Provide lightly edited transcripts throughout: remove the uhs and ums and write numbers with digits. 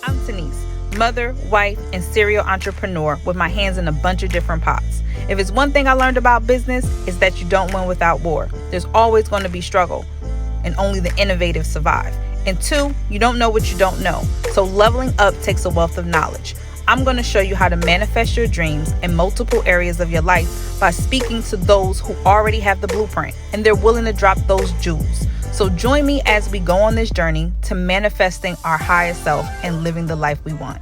I'm Denise, mother, wife, and serial entrepreneur with my hands in a bunch of different pots. If it's one thing I learned about business, it's that you don't win without war. There's always going to be struggle, and only the innovative survive. And two, you don't know what you don't know. So leveling up takes a wealth of knowledge. I'm going to show you how to manifest your dreams in multiple areas of your life by speaking to those who already have the blueprint and they're willing to drop those jewels. So join me as we go on this journey to manifesting our highest self and living the life we want.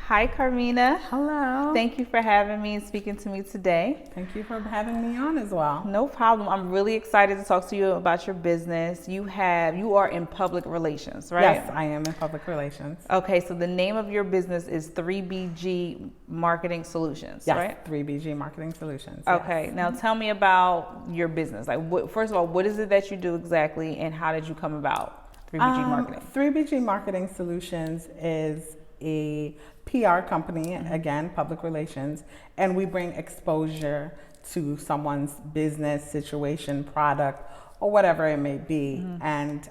Hi, Carmina. Hello. Thank you for having me and speaking to me today. Thank you for having me on as well. No problem. I'm really excited to talk to you about your business. You are in public relations, right? Yes, I am in public relations. Okay, so the name of your business is 3BG Marketing Solutions, yes, right? 3BG Marketing Solutions. Okay, yes. Now tell me about your business. First of all, what is it that you do exactly, and how did you come about 3BG Marketing? 3BG Marketing Solutions is a PR company, again, public relations, and we bring exposure to someone's business, situation, product, or whatever it may be. And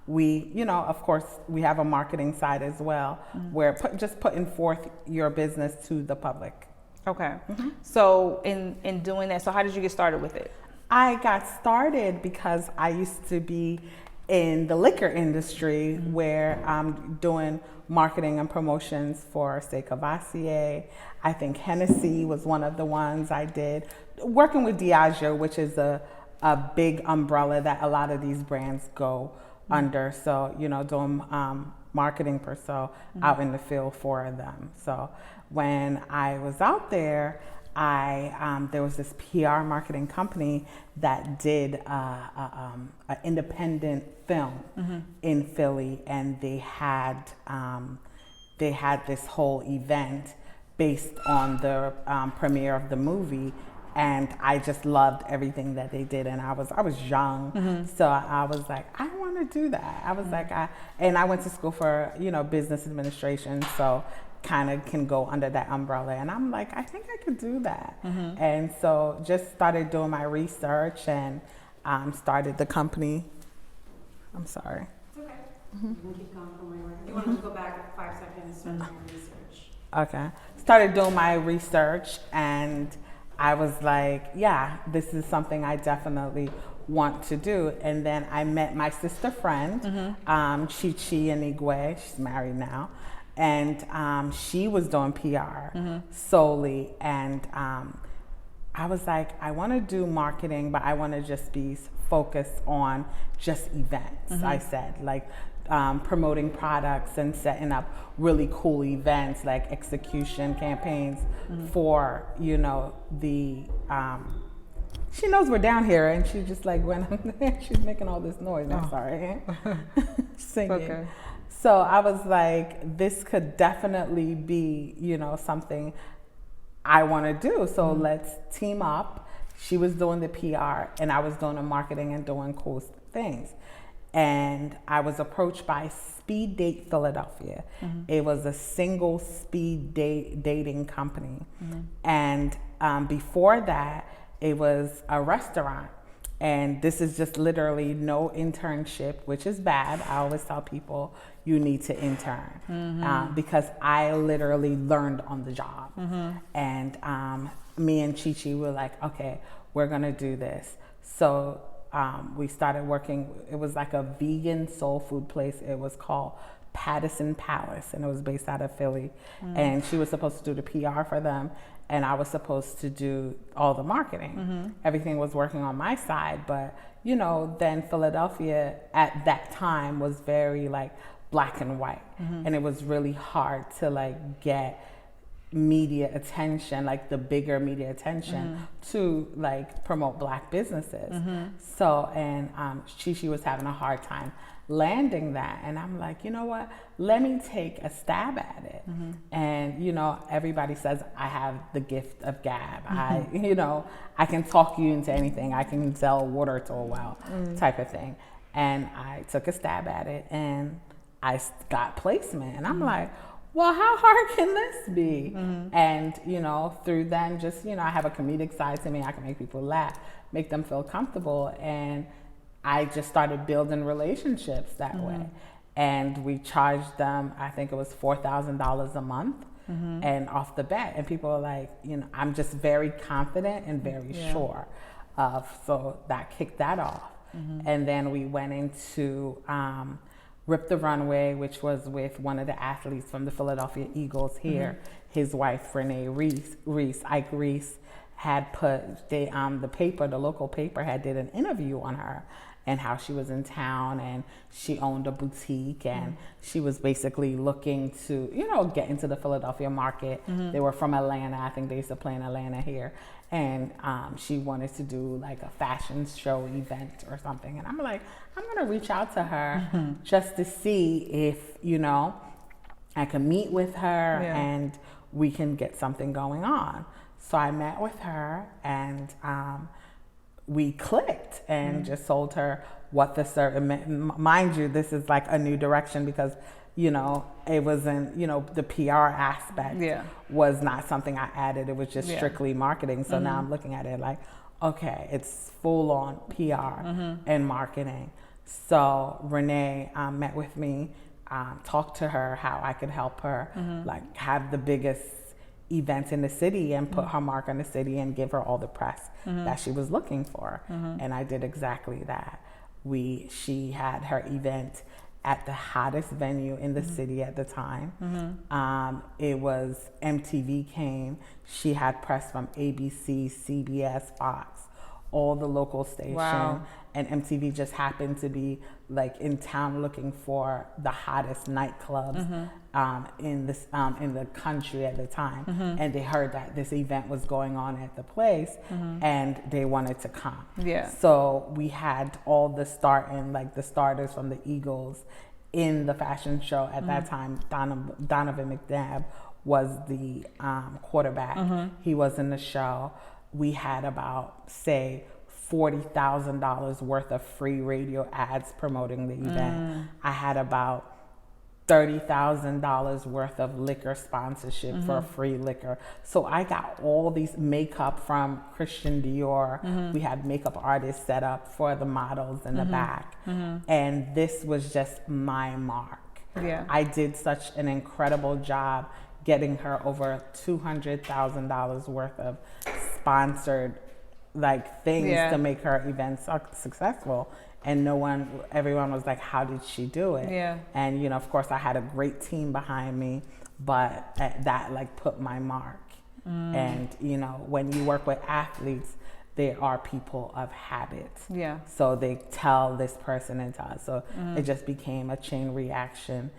we, of course, we have a marketing side as well, where just putting forth your business to the public. Okay. So in doing that, so how did you get started with it? I got started because I used to be in the liquor industry where I'm doing marketing and promotions for Stay Cavassier. I think Hennessy was one of the ones I did. Working with Diageo, which is a big umbrella that a lot of these brands go under. So, doing marketing per se out in the field for them. So when I was out there, there was this PR marketing company that did an independent film in Philly, and they had this whole event based on the premiere of the movie, and I just loved everything that they did. And I was young, so I was like, I want to do that. I was like, and I went to school for business administration, so kind of can go under that umbrella, and I'm like, I think I could do that. And so just started doing my research and started the company. I'm sorry. It's okay. You can keep going from where you were. You want to go back 5 seconds and start doing your research. Okay. Started doing my research, and I was like, yeah, this is something I definitely want to do. And then I met my sister friend, Chichi Inigwe. She's married now. And she was doing PR solely. And I was like, I want to do marketing, but I want to just be focused on just events. I said, like promoting products and setting up really cool events, like execution campaigns for, the... she knows we're down here, and she just like went on there. She's making all this noise. I'm sorry. Singing. Okay. So I was like, this could definitely be, something I want to do. So let's team up. She was doing the PR, and I was doing the marketing and doing cool things. And I was approached by Speed Date Philadelphia. It was a single speed dating company. And before that, it was a restaurant. And this is just literally no internship, which is bad. I always tell people you need to intern because I literally learned on the job. And me and Chichi were like, okay, we're gonna do this. So we started working. It was like a vegan soul food place. It was called Pattison Palace, and it was based out of Philly. And she was supposed to do the PR for them, and I was supposed to do all the marketing. Everything was working on my side, but then Philadelphia at that time was very like black and white, and it was really hard to like get media attention, like the bigger media attention to like promote Black businesses. So, and Chi was having a hard time landing that. And I'm like, you know what, let me take a stab at it. And, you know, everybody says I have the gift of gab. You know, I can talk you into anything. I can sell water to a well type of thing. And I took a stab at it and I got placement. And I'm like, well, how hard can this be? And, you know, through then just, you know, I have a comedic side to me. I can make people laugh, make them feel comfortable. And I just started building relationships that way. And we charged them, I think it was $4,000 a month. And off the bat. And people are like, you know, I'm just very confident and very sure of, so that kicked that off. And then we went into Rip the Runway, which was with one of the athletes from the Philadelphia Eagles here. His wife, Renee Ike Reese, had put, the paper, the local paper had did an interview on her and how she was in town and she owned a boutique and she was basically looking to, you know, get into the Philadelphia market. They were from Atlanta. I think they used to play in Atlanta here. And she wanted to do like a fashion show event or something. And I'm like, I'm going to reach out to her just to see if, you know, I can meet with her and we can get something going on. So I met with her and we clicked and just told her what the service, mind you, this is like a new direction because, you know, it wasn't, you know, the PR aspect was not something I added. It was just strictly marketing. So now I'm looking at it like, okay, it's full on PR and marketing. So Renee met with me, talked to her how I could help her, like have the biggest events in the city and put her mark on the city and give her all the press that she was looking for. And I did exactly that. She had her event at the hottest venue in the city at the time. It was MTV came. She had press from ABC, CBS, Fox, all the local stations. And MTV just happened to be like in town looking for the hottest nightclubs in the country at the time. And they heard that this event was going on at the place and they wanted to come. So we had all the starters from the Eagles in the fashion show at that time. Donovan McNabb was the quarterback. He was in the show. We had about, say, $40,000 worth of free radio ads promoting the event. I had about $30,000 worth of liquor sponsorship for free liquor. So I got all these makeup from Christian Dior. We had makeup artists set up for the models in the back. And this was just my mark. I did such an incredible job getting her over $200,000 worth of sponsored like things to make her events successful. And everyone was like, how did she do it? And, you know, of course I had a great team behind me, but that like put my mark. And, you know, when you work with athletes, they are people of habit. So they tell this person and tell. So it just became a chain reaction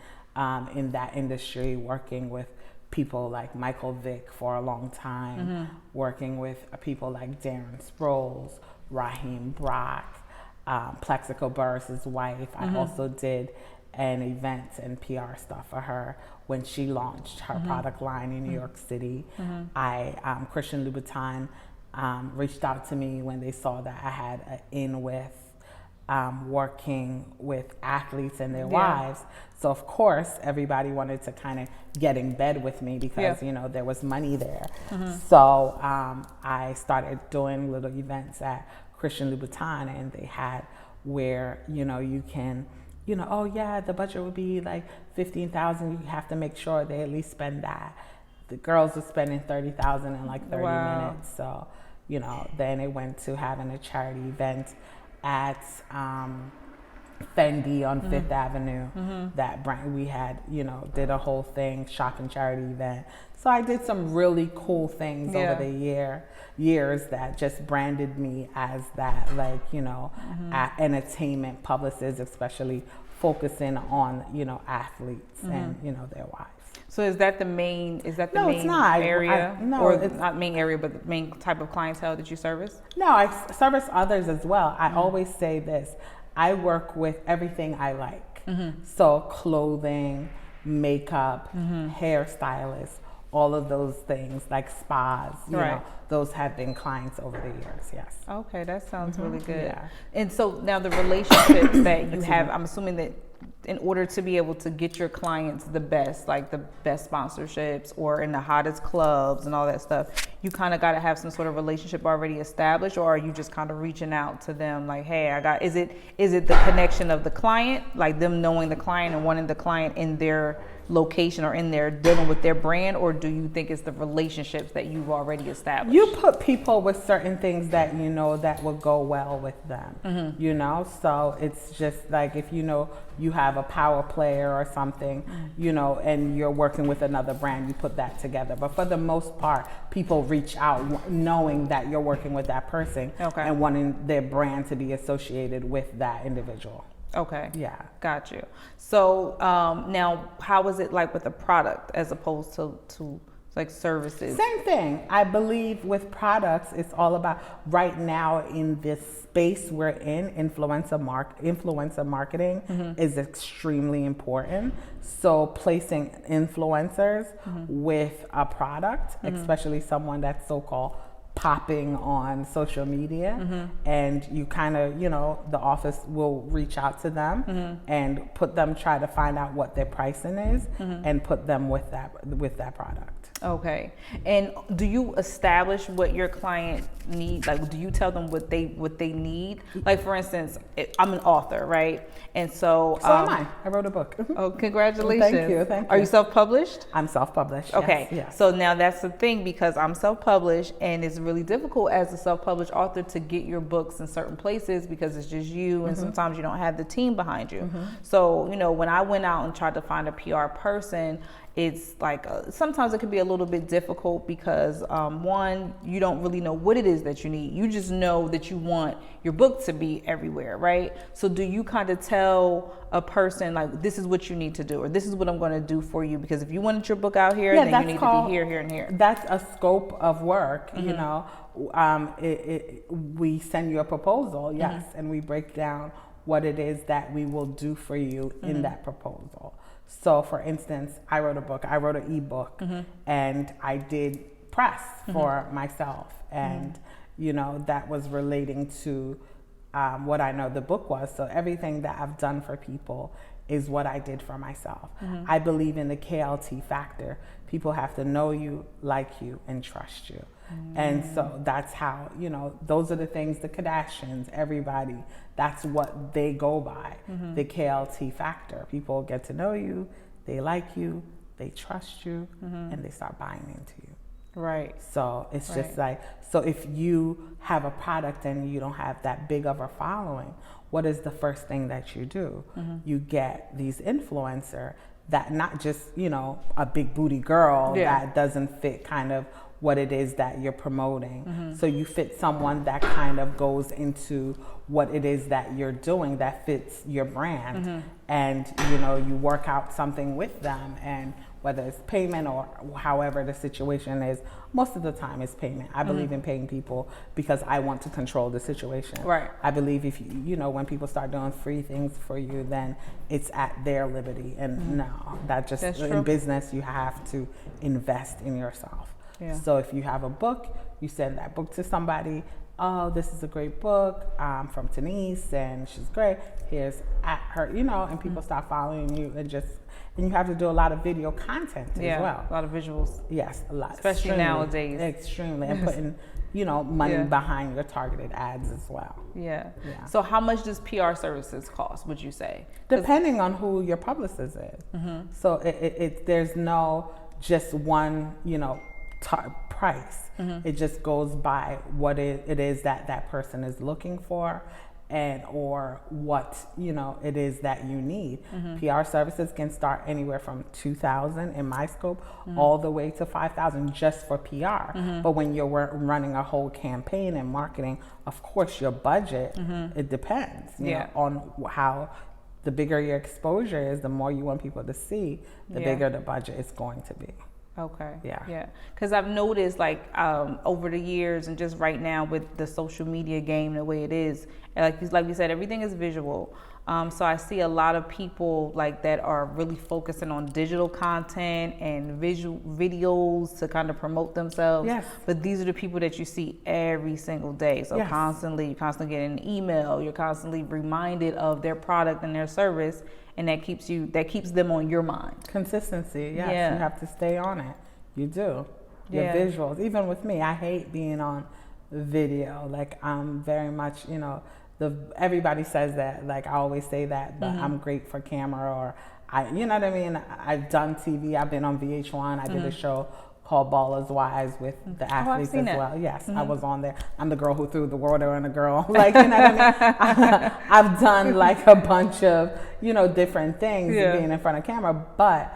in that industry, working with people like Michael Vick for a long time, working with people like Darren Sproles, Raheem Brock, Plexico Burris' wife. I also did an event and PR stuff for her when she launched her product line in New York City. Christian Louboutin reached out to me when they saw that I had an in with working with athletes and their wives. So of course, everybody wanted to kind of get in bed with me because, you know, there was money there. So I started doing little events at Christian Louboutin, and they had where, you know, you can, you know, oh yeah, the budget would be like $15,000. You have to make sure they at least spend that. The girls were spending $30,000 in like 30 minutes. So, you know, then it went to having a charity event at Fendi on Fifth Avenue. That brand, we had, you know, did a whole thing, shopping charity event. So I did some really cool things over the years that just branded me as that, like, you know, entertainment publicist, especially focusing on, you know, athletes and, you know, their wives. So is that the main? Is that the No, main it's not. area? No, or it's not main area, but the main type of clientele that you service? No, I service others as well. I always say this. I work with everything I like. So clothing, makeup, hairstylists, all of those things, like spas, you know, those have been clients over the years, yes. Okay, that sounds really good. Yeah. And so now the relationships that you have, I'm assuming that in order to be able to get your clients the best, like the best sponsorships or in the hottest clubs and all that stuff, you kind of got to have some sort of relationship already established, or are you just kind of reaching out to them like, hey, is it the connection of the client, like them knowing the client and wanting the client in their location or in their dealing with their brand, or do you think it's the relationships that you've already established? You put people with certain things that you know that will go well with them, you know, so it's just like if you know you have a power player or something, you know, and you're working with another brand, you put that together. But for the most part, people reach out knowing that you're working with that person and wanting their brand to be associated with that individual. Okay. Yeah. Got you. So now, how is it like with a product as opposed to like services? Same thing. I believe with products, it's all about right now in this space we're in, influencer marketing is extremely important. So placing influencers with a product, especially someone that's so-called popping on social media, and you kind of, you know, the office will reach out to them and put them, try to find out what their pricing is and put them with that product. Okay. And do you establish what your client needs? Like, do you tell them what they need? Like, for instance, I'm an author, right? And so am I. I wrote a book. Oh, congratulations. Thank you. Are you self-published? I'm self-published. Okay. Yes. So now that's the thing, because I'm self-published, and it's really difficult as a self-published author to get your books in certain places because it's just you, and sometimes you don't have the team behind you. So, you know, when I went out and tried to find a PR person, it's like sometimes it can be a little bit difficult because one, you don't really know what it is that you need. You just know that you want your book to be everywhere, right? So do you kind of tell a person like, this is what you need to do, or this is what I'm going to do for you? Because if you wanted your book out here, then you need to be here, here, and here. That's a scope of work, you know. We send you a proposal, yes, and we break down what it is that we will do for you in that proposal. So for instance, I wrote a book, I wrote an ebook, and I did press for myself. And, you know, that was relating to what I know the book was. So everything that I've done for people is what I did for myself. I believe in the KLT factor. People have to know you, like you, and trust you. And so that's how, you know, those are the things, the Kardashians, everybody, that's what they go by, the KLT factor. People get to know you, they like you, they trust you, and they start buying into you. Right. So it's just like, so if you have a product and you don't have that big of a following, what is the first thing that you do? You get these influencers that not just, you know, a big booty girl that doesn't fit kind of what it is that you're promoting. So you fit someone that kind of goes into what it is that you're doing that fits your brand. And, you know, you work out something with them, and whether it's payment or however the situation is, most of the time it's payment. I believe in paying people because I want to control the situation. Right. I believe if you know, when people start doing free things for you, then it's at their liberty. And no, that's in business, you have to invest in yourself. So if you have a book, you send that book to somebody. Oh, this is a great book from Denise, and she's great. Here's at her, you know, and people start following you, and you have to do a lot of video content as well. A lot of visuals. Yes, a lot. Especially nowadays. Extremely. And putting, you know, money behind your targeted ads as well. Yeah. So how much does PR services cost, would you say? Depending on who your publicist is. So there's no just one, you know, price. It just goes by what it is that person is looking for, and or what, you know, it is that you need. PR services can start anywhere from $2,000 in my scope all the way to $5,000 just for PR. But when you're running a whole campaign and marketing, of course your budget, it depends you know, on how the bigger your exposure is, the more you want people to see, the bigger the budget is going to be. Okay. Yeah. Because I've noticed, like, over the years, and just right now with the social media game the way it is, and like you said, everything is visual. So I see a lot of people like that are really focusing on digital content and visual videos to kind of promote themselves. Yes. But these are the people that you see every single day. So Yes. you're constantly getting an email. You're constantly reminded of their product and their service, and that keeps them on your mind. Consistency, yes. Yeah. You have to stay on it. You do. Your Yeah. visuals. Even with me, I hate being on video. Like, I'm very much, everybody says that. Like, I always say that, but I'm great for camera, or you know what I mean? I've done TV. I've been on VH1. I did a show called Ballers Wives with the athletes as well. Yes, I was on there. I'm the girl who threw the water on a girl. Like, you know what I mean? I've done like a bunch of, different things being in front of camera, but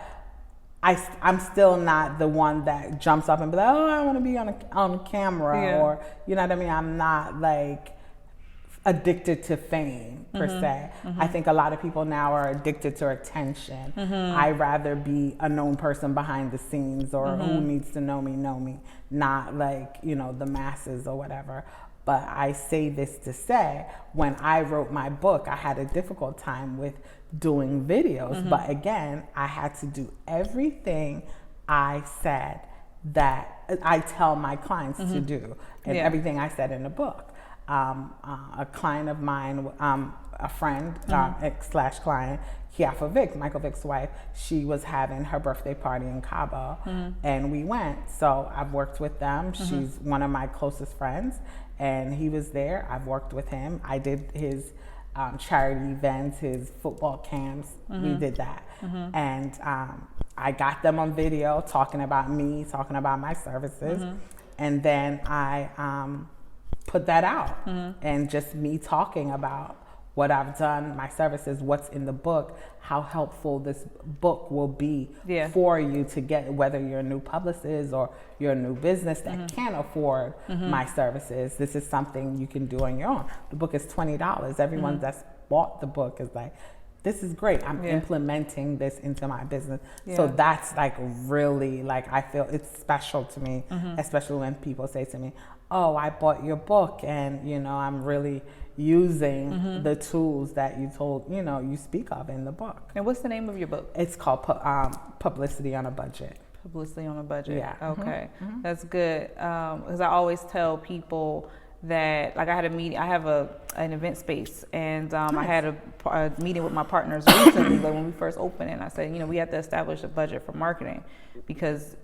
I'm still not the one that jumps up and be like, oh, I want to be on camera, or, you know what I mean? I'm not like addicted to fame per se. I think a lot of people now are addicted to attention. I'd rather be a known person behind the scenes, or who needs to know me, not like, the masses or whatever. But I say this to say, when I wrote my book, I had a difficult time with doing videos. But again, I had to do everything I said that I tell my clients to do, and everything I said in the book. A client of mine, a friend, /client, Kiafa Vick, Michael Vick's wife, she was having her birthday party in Cabo, and we went. So I've worked with them. She's one of my closest friends, and he was there. I've worked with him. I did his charity events, his football camps. We did that. And I got them on video talking about me, talking about my services. And then I put that out, and just me talking about what I've done, my services, what's in the book, how helpful this book will be for you to get, whether you're a new publicist or you're a new business that can't afford my services. This is something you can do on your own. The book is $20. Everyone that's bought the book is like, this is great. I'm implementing this into my business. So that's like really, like, I feel it's special to me, especially when people say to me, oh, I bought your book, and, I'm really using the tools that you speak of in the book. And what's the name of your book? It's called Publicity on a Budget. Publicity on a Budget. Yeah. Okay. That's good. Because I always tell people that, like, I had a meeting, I have an event space, and I had a meeting with my partners recently, like when we first opened, and I said, we have to establish a budget for marketing, because,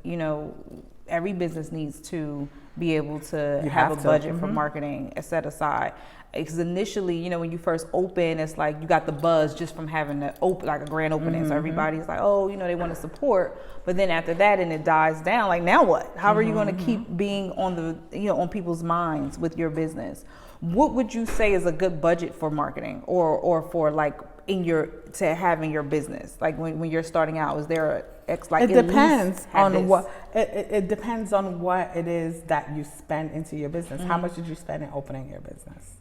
every business needs to be able to have a budget for marketing set aside. Because initially, when you first open, it's like you got the buzz just from having the like a grand opening. So everybody's like, oh, they want to support. But then after that, and it dies down, like, now what? How are you going to keep being on the, on people's minds with your business? What would you say is a good budget for marketing, or for like to have in your business? Like when you're starting out, is there it depends on what it depends on what it is that you spend into your business. How much did you spend in opening your business?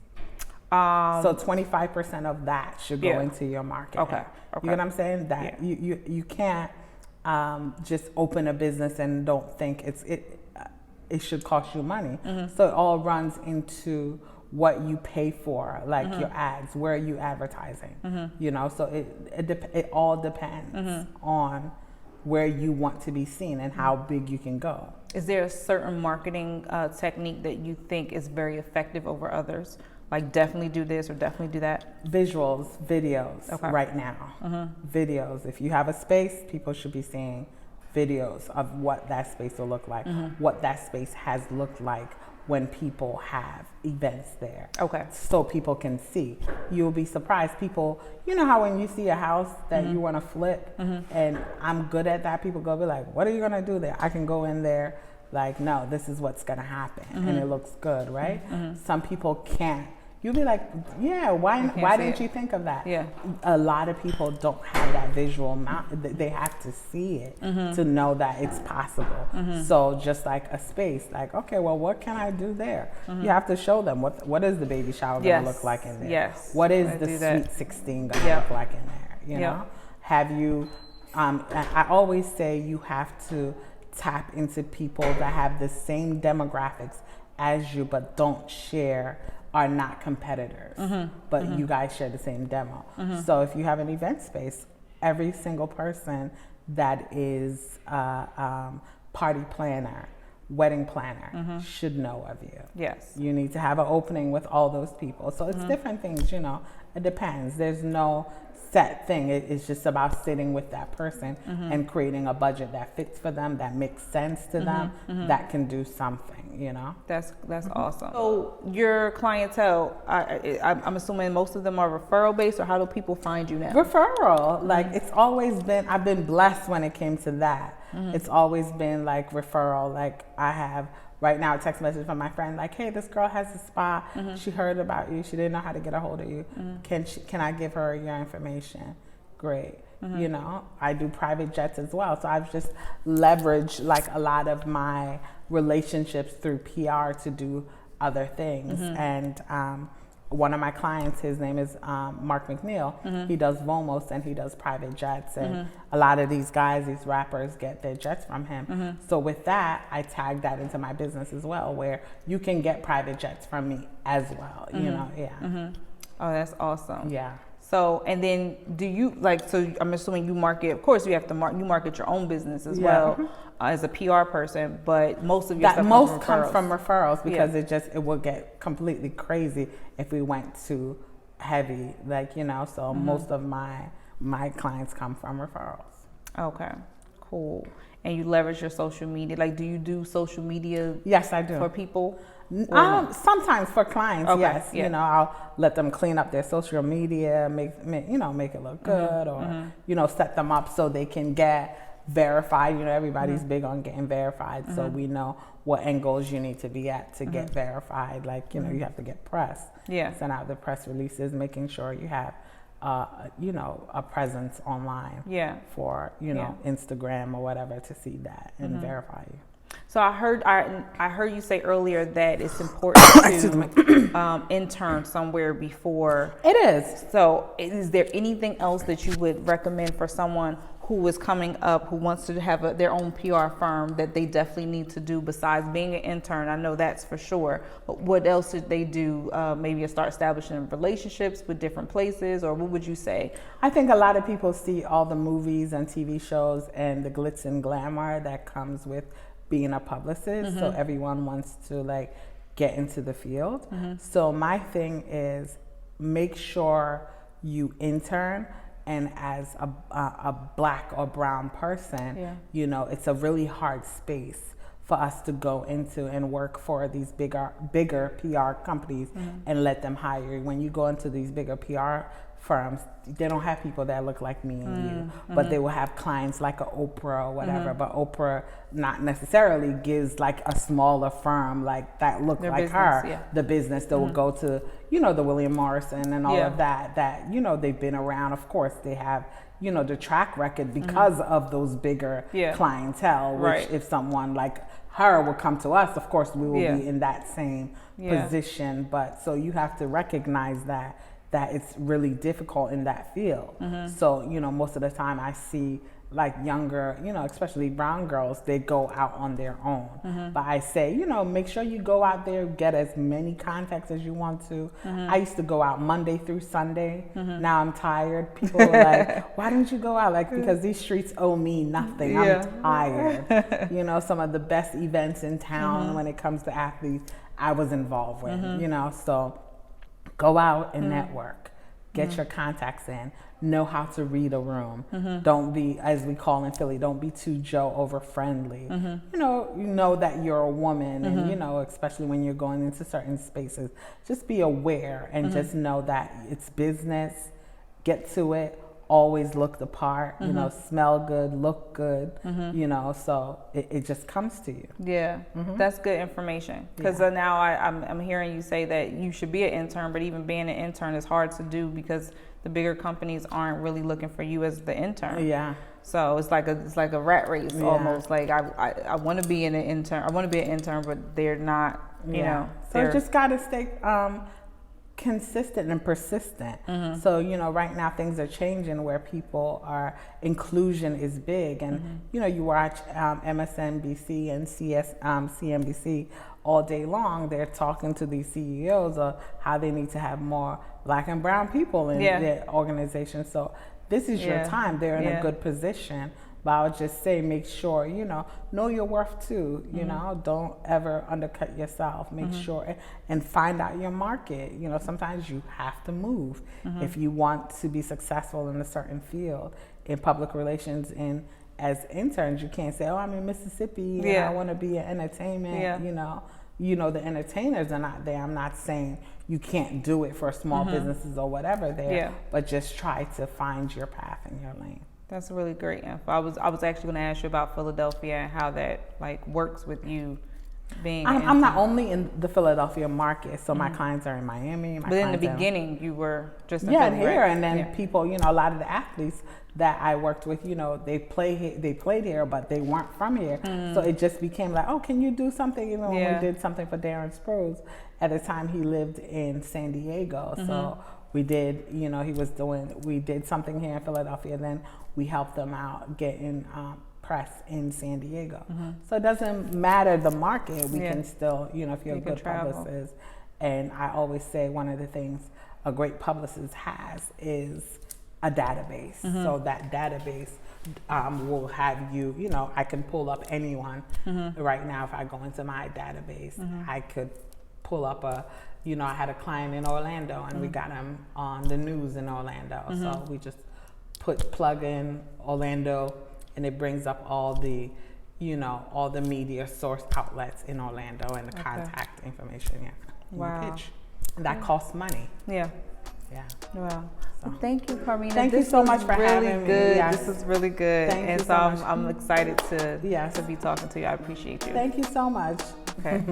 So 25% of that should go into your marketing. Okay. You know what I'm saying? That you can't just open a business and don't think it should cost you money. So it all runs into what you pay for, like your ads. Where are you advertising? So it all depends on where you want to be seen and how big you can go. Is there a certain marketing technique that you think is very effective over others? Like, definitely do this or definitely do that? Visuals, videos right now. Videos. If you have a space, people should be seeing videos of what that space will look like, what that space has looked like when people have events there. So people can see. You'll be surprised. People, how when you see a house that you want to flip, and I'm good at that, people go be like, what are you going to do there? I can go in there like, no, this is what's going to happen. And it looks good, right? Some people can't You'll be like, yeah, why see didn't it. you think of that? Yeah. A lot of people don't have that visual they have to see it to know that it's possible. So just like a space, like, okay, well, what can I do there? You have to show them what is the baby shower going to look like in there? Yes. What is I the do that. sweet 16 going to look like in there? You know? Have you, I always say you have to tap into people that have the same demographics as you, but don't share, are not competitors, but you guys share the same demo. So if you have an event space, every single person that is party planner, wedding planner should know of you. Yes. You need to have an opening with all those people. So it's different things, you know, it depends. There's no set thing. It's just about sitting with that person and creating a budget that fits for them, that makes sense to them, that can do something, you know? That's awesome. So your clientele, I'm assuming most of them are referral based, or how do people find you now? Referral. Like it's always been, I've been blessed when it came to that. It's always been like referral. Like I have right now a text message from my friend like, hey, this girl has a spa. She heard about you. She didn't know how to get a hold of you. Can I give her your information? Great. You know, I do private jets as well. So I've just leveraged like a lot of my relationships through PR to do other things. And one of my clients, his name is Mark McNeil. He does Vomos and he does private jets. And a lot of these guys, these rappers, get their jets from him. So with that, I tag that into my business as well, where you can get private jets from me as well. You know, Oh, that's awesome. Yeah. So, and then do you so I'm assuming you market, of course you have to you market your own business as well as a PR person, but most of your stuff comes from referrals because it will get completely crazy if we went too heavy, like, you know, so most of my clients come from referrals. Okay, cool. And you leverage your social media, like do you do social media? Yes, I do. For people? Sometimes for clients, yes. Yeah. You know, I'll let them clean up their social media, make it look good, or you know, set them up so they can get verified. You know, everybody's big on getting verified, so we know what angles you need to be at to get verified. Like, you know, you have to get press. Send out the press releases, making sure you have you know, a presence online for, you know, Instagram or whatever to see that and verify you. So I heard you say earlier that it's important to intern somewhere before. It is. So is there anything else that you would recommend for someone who is coming up, who wants to have their own PR firm, that they definitely need to do besides being an intern? I know that's for sure, but what else should they do? Maybe start establishing relationships with different places, or what would you say? I think a lot of people see all the movies and TV shows and the glitz and glamour that comes with being a publicist. So everyone wants to like get into the field. So my thing is make sure you intern. And as a black or brown person, you know, it's a really hard space for us to go into and work for these bigger PR companies and let them hire you. When you go into these bigger PR firms, they don't have people that look like me and you, but they will have clients like a Oprah or whatever, but Oprah not necessarily gives like a smaller firm like that look Their like business, her, the business that will go to, you know, the William Morrison and all of that, you know, they've been around. Of course, they have, you know, the track record because of those bigger clientele, which if someone like her would come to us, of course, we will be in that same position. But so you have to recognize that it's really difficult in that field. So, you know, most of the time I see like younger, you know, especially brown girls, they go out on their own. But I say, you know, make sure you go out there, get as many contacts as you want to. I used to go out Monday through Sunday. Now I'm tired. People are like, why don't you go out? Like, because these streets owe me nothing. I'm tired. You know, some of the best events in town when it comes to athletes, I was involved with, you know, so go out and network. Get your contacts in. Know how to read a room. Don't be, as we call in Philly, don't be too Joe over friendly. You know that you're a woman, and you know, especially when you're going into certain spaces, just be aware and just know that it's business. Get to it. always look the part, you know, smell good, look good, you know, so it just comes to you. Yeah, that's good information. Because now I'm hearing you say that you should be an intern, but even being an intern is hard to do because the bigger companies aren't really looking for you as the intern. Yeah. So it's like a rat race almost. Like I want to be an intern. I want to be an intern, but they're not. You know. So you just gotta stay consistent and persistent. So, you know, right now things are changing where people are, inclusion is big, and you know, you watch MSNBC and CNBC all day long. They're talking to these CEOs of how they need to have more Black and brown people in their organization. So this is your time. They're in a good position. But I would just say, make sure, you know your worth too. You know, don't ever undercut yourself. Make sure and find out your market. You know, sometimes you have to move if you want to be successful in a certain field. In public relations, as interns, you can't say, oh, I'm in Mississippi and I want to be in entertainment. You know, the entertainers are not there. I'm not saying you can't do it for small businesses or whatever there, but just try to find your path and your lane. That's really great info. I was actually going to ask you about Philadelphia and how that like works with you being. I'm not only in the Philadelphia market, so my clients are in Miami. But in the beginning, you were just in Philly, here, right? And then people, you know, a lot of the athletes that I worked with, you know, they played here, but they weren't from here. So it just became like, oh, can you do something? You know, when we did something for Darren Sproles, at the time he lived in San Diego, so we did, you know, we did something here in Philadelphia, then we helped them out getting press in San Diego. So it doesn't matter the market, we can still, you know, if you're a good publicist. And I always say one of the things a great publicist has is a database. So that database will have you, you know, I can pull up anyone right now. If I go into my database, I could pull up you know, I had a client in Orlando and we got him on the news in Orlando. So we just plug in Orlando and it brings up all the, you know, all the media source outlets in Orlando and the contact information. Wow. Pitch. And that costs money. Yeah. Wow. So. Thank you, Carmina. Thank you so much for having me. Yes. This is really good. Thank you so much. I'm excited to be talking to you. I appreciate you. Thank you so much. Okay.